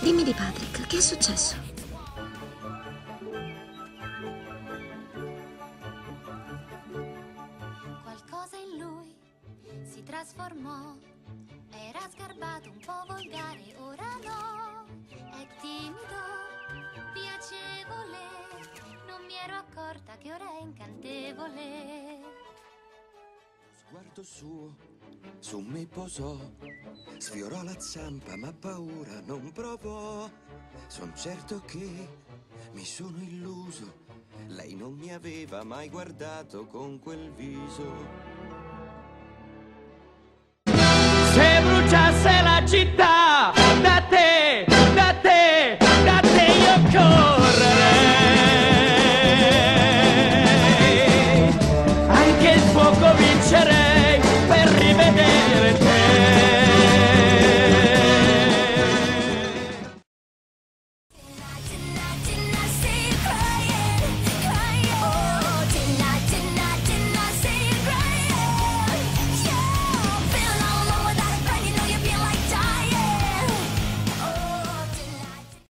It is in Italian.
Dimmi di Patrick, che è successo? Qualcosa in lui si trasformò. Era sgarbato, un po' volgare, ora no. È timido, piacevole. Non mi ero accorta che ora è incantevole. Sguardo suo su me posò, sfiorò la zampa ma paura non provò. Son certo che mi sono illuso, lei non mi aveva mai guardato con quel viso. Se bruciasse la città